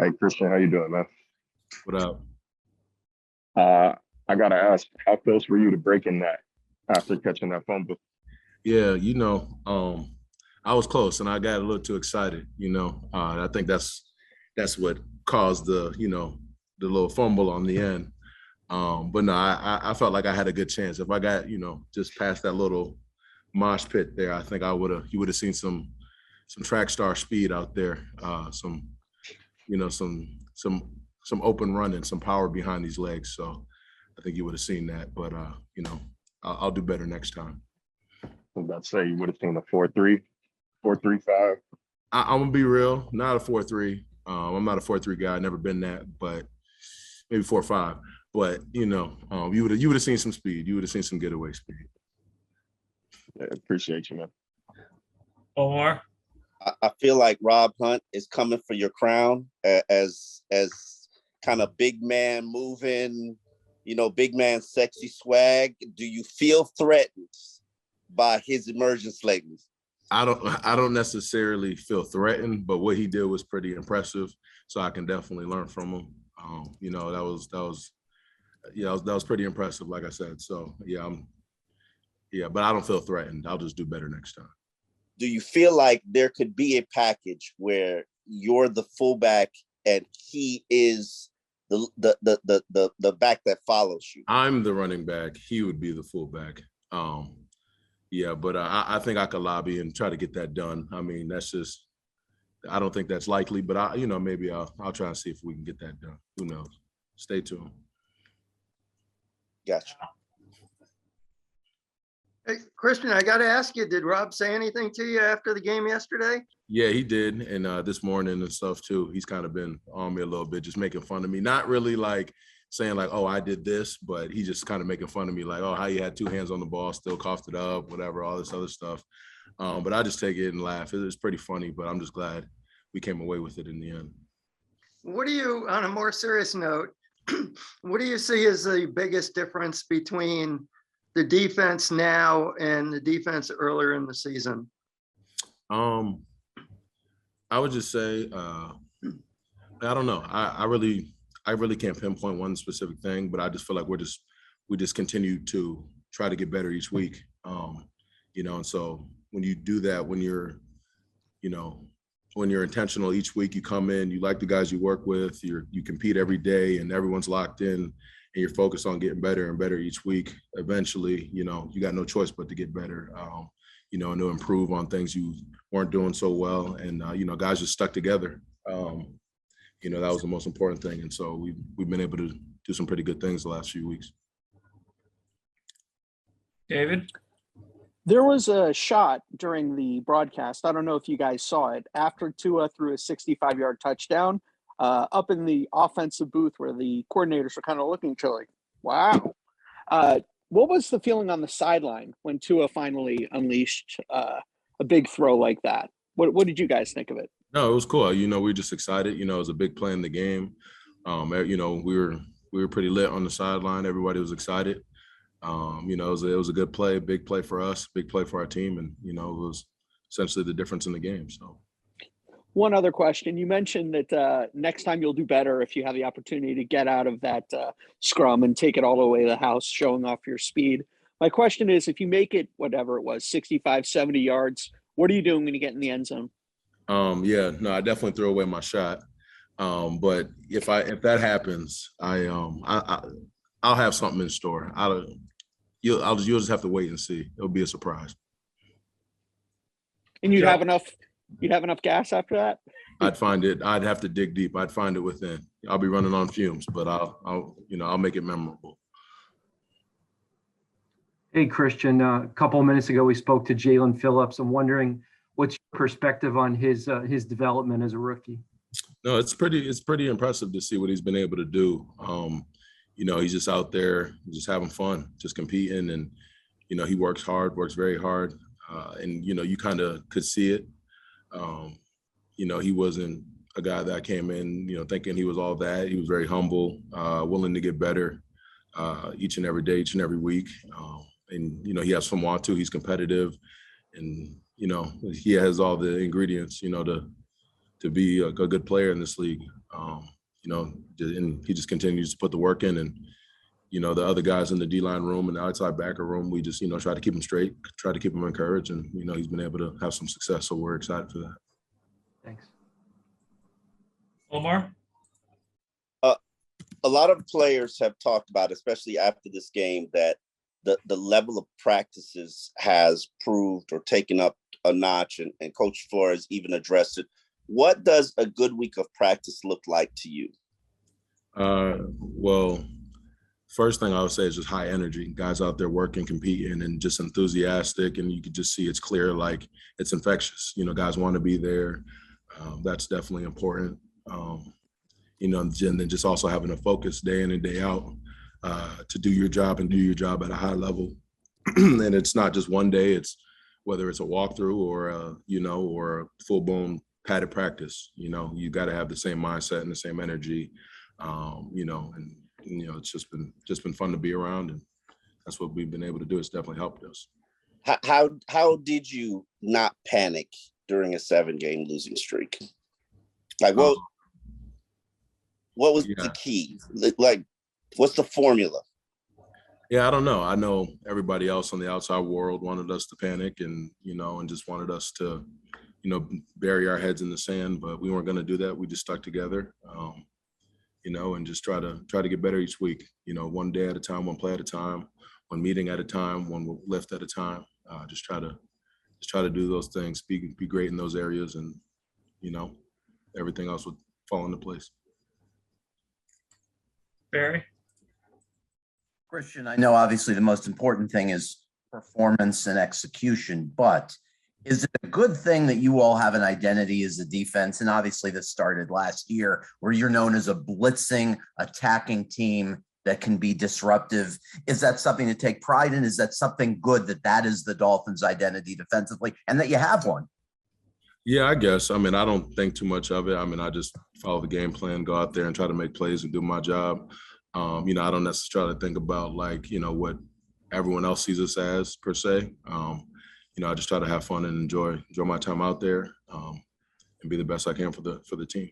Hey Christian, how you doing, man? What up? Uh, I gotta ask, how close were you to breaking that after catching that fumble? Yeah, I was close and I got a little too excited. I think that's what caused the little fumble on the end. But no, I felt like I had a good chance. If I got just past that little mosh pit there, I think you would have seen some track star speed out there. Some you know some open running, some power behind these legs. So I think you would have seen that. But I'll do better next time. I'm about to say you would have seen a 4-3, 4-3-5. I'm gonna be real, not a 4-3. I'm not a 4-3 guy. I've never been that, but maybe 4-5. But you would have seen some speed. You would have seen some getaway speed. Yeah, appreciate you, man. Omar. I feel like Rob Hunt is coming for your crown as kind of big man moving, big man sexy swag. Do you feel threatened by his emergence lately? I don't necessarily feel threatened, but what he did was pretty impressive. So I can definitely learn from him. That was pretty impressive, like I said. So but I don't feel threatened. I'll just do better next time. Do you feel like there could be a package where you're the fullback and he is the back that follows you? I'm the running back. He would be the fullback. But I think I could lobby and try to get that done. I mean, I don't think that's likely, but maybe I'll try and see if we can get that done. Who knows? Stay tuned. Gotcha. Hey, Christian, I got to ask you, did Rob say anything to you after the game yesterday? Yeah, he did. And this morning and stuff too. He's kind of been on me a little bit, just making fun of me. Not really like saying like, oh, I did this, but he just kind of making fun of me like, oh, how you had two hands on the ball, still coughed it up, whatever, all this other stuff. But I just take it and laugh. It was pretty funny, but I'm just glad we came away with it in the end. What do you, on a more serious note, what do you see as the biggest difference between the defense now and the defense earlier in the season? I would just say, I don't know. I really can't pinpoint one specific thing, but I just feel like we just continue to try to get better each week. And so when you do that, when you're intentional each week, you come in, you like the guys you work with, you compete every day and everyone's locked in and you're focused on getting better and better each week. Eventually, you got no choice but to get better, and to improve on things you weren't doing so well. And, guys just stuck together. That was the most important thing. And so we've been able to do some pretty good things the last few weeks. David? There was a shot during the broadcast. I don't know if you guys saw it. After Tua threw a 65-yard touchdown, up in the offensive booth where the coordinators were kind of looking at each other like, wow. What was the feeling on the sideline when Tua finally unleashed a big throw like that? What did you guys think of it? No, it was cool. We were just excited. It was a big play in the game. We were pretty lit on the sideline. Everybody was excited. It was a good play, big play for us, big play for our team, and it was essentially the difference in the game. So, one other question: you mentioned that next time you'll do better if you have the opportunity to get out of that scrum and take it all the way to the house, showing off your speed. My question is, if you make it, whatever it was, 65, 70 yards, what are you doing when you get in the end zone? I definitely throw away my shot. But if that happens, I'll have something in store. You'll just have to wait and see. It'll be a surprise. And you'd have enough gas after that? I'd have to dig deep. I'd find it within. I'll be running on fumes, but I'll make it memorable. Hey, Christian, a couple of minutes ago, we spoke to Jalen Phillips. I'm wondering what's your perspective on his development as a rookie? No, it's pretty impressive to see what he's been able to do. He's just out there, just having fun, just competing. And, he works very hard. And, you kind of could see it. He wasn't a guy that came in, thinking he was all that. He was very humble, willing to get better each and every day, each and every week. And, he has some want to. He's competitive. And, he has all the ingredients, to be a good player in this league. And he just continues to put the work in. And, the other guys in the D-line room and the outside backer room, we just, try to keep him straight, try to keep him encouraged. And, he's been able to have some success. So we're excited for that. Thanks. Omar? A lot of players have talked about, especially after this game, that the level of practices has proved or taken up a notch, and Coach Flores even addressed it. What does a good week of practice look like to you? Well, first thing I would say is just high energy. Guys out there working, competing, and just enthusiastic, and you could just see it's clear, like it's infectious. Guys want to be there. That's definitely important. And then just also having a focus day in and day out to do your job and do your job at a high level. And it's not just one day. It's whether it's a walkthrough or a full-blown padded practice. You got to have the same mindset and the same energy. It's just been fun to be around, and that's what we've been able to do. It's definitely helped us. How did you not panic during a 7-game losing streak? Like what was the key? Like, what's the formula? Yeah, I don't know. I know everybody else on the outside world wanted us to panic and just wanted us to, bury our heads in the sand, but we weren't going to do that. We just stuck together, and just try to get better each week, one day at a time, one play at a time, one meeting at a time, one lift at a time. Just try to do those things, be great in those areas, and, everything else would fall into place. Barry? Christian, I know obviously the most important thing is performance and execution, but is it a good thing that you all have an identity as a defense? And obviously this started last year, where you're known as a blitzing, attacking team that can be disruptive. Is that something to take pride in? Is that something good that is the Dolphins' identity defensively, and that you have one? Yeah, I guess. I mean, I don't think too much of it. I mean, I just follow the game plan, go out there and try to make plays and do my job. I don't necessarily think about what everyone else sees us as per se. I just try to have fun and enjoy my time out there and be the best I can for the team.